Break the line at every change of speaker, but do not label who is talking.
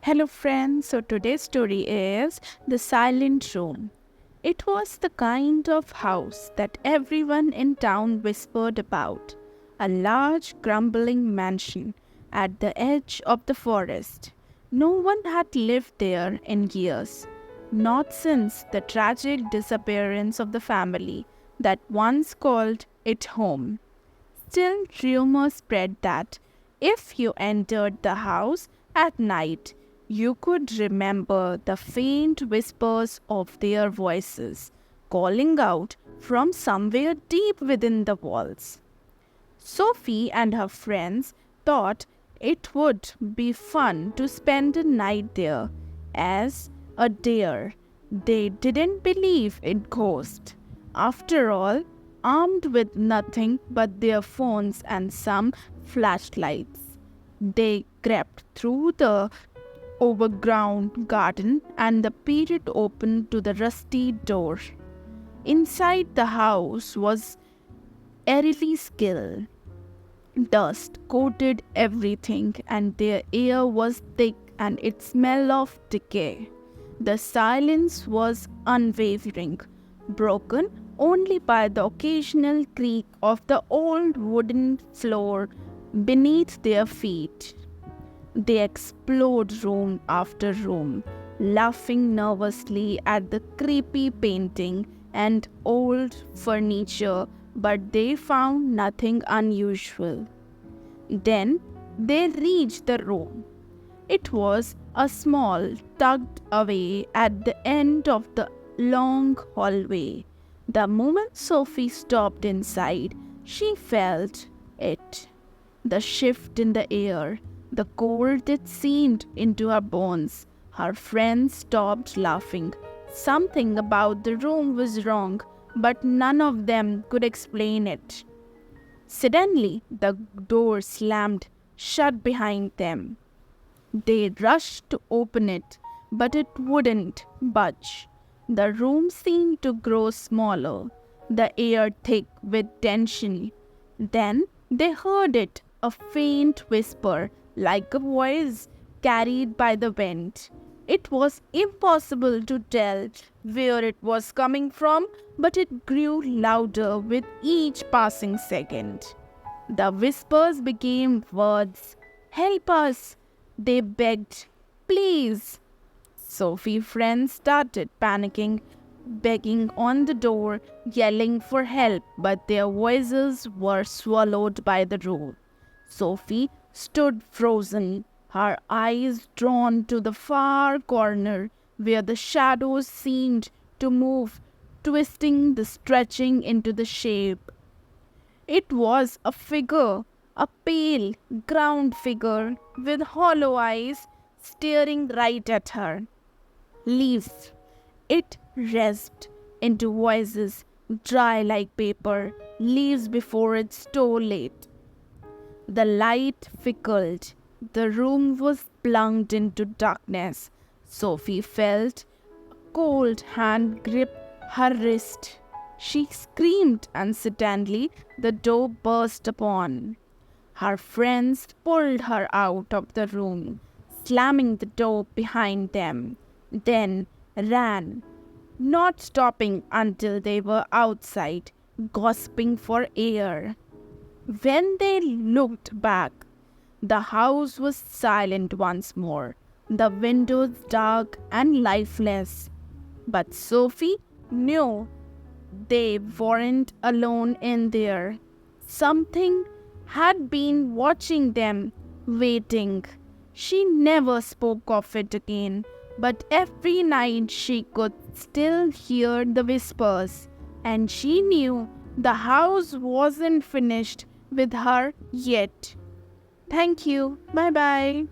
Hello, friends. So, today's story is The Silent Room. It was the kind of house that everyone in town whispered about, a large, crumbling mansion at the edge of the forest. No one had lived there in years, not since the tragic disappearance of the family that once called it home. Still, rumors spread that if you entered the house at night, you could remember the faint whispers of their voices calling out from somewhere deep within the walls. Sophie and her friends thought it would be fun to spend a night there as a dare. They didn't believe in ghosts. After all, armed with nothing but their phones and some flashlights, they crept through the overgrown garden and the peered open to the rusty door. Inside the house was eerily still. Dust coated everything, and the air was thick and it smelled of decay. The silence was unwavering, broken only by the occasional creak of the old wooden floor beneath their feet. They explored room after room, laughing nervously at the creepy painting and old furniture, but they found nothing unusual. Then they reached the room. It was a small, tucked away at the end of the long hallway. The moment Sophie stopped inside, she felt it. The shift in the air, the cold that seemed into her bones. Her friends stopped laughing. Something about the room was wrong, but none of them could explain it. Suddenly, the door slammed shut behind them. They rushed to open it, but it wouldn't budge. The room seemed to grow smaller, the air thick with tension. Then they heard it, a faint whisper, like a voice carried by the wind. It was impossible to tell where it was coming from, but it grew louder with each passing second. The whispers became words. "Help us!" they begged. "Please!" Sophie's friends started panicking, begging on the door, yelling for help, but their voices were swallowed by the room. Sophie stood frozen, her eyes drawn to the far corner where the shadows seemed to move, twisting the stretching into the shape. It was a figure, a pale, ground figure with hollow eyes staring right at her. "Leave!" It rasped into voices dry like paper, leaves before it's too late. The light fickled. The room was plunged into darkness. Sophie felt a cold hand grip her wrist. She screamed, and suddenly the door burst open. Her friends pulled her out of the room, slamming the door behind them, then ran, not stopping until they were outside, gasping for air. When they looked back, the house was silent once more, the windows dark and lifeless. But Sophie knew they weren't alone in there. Something had been watching them, waiting. She never spoke of it again, but every night she could still hear the whispers, and she knew the house wasn't finished with her yet. Thank you. Bye bye.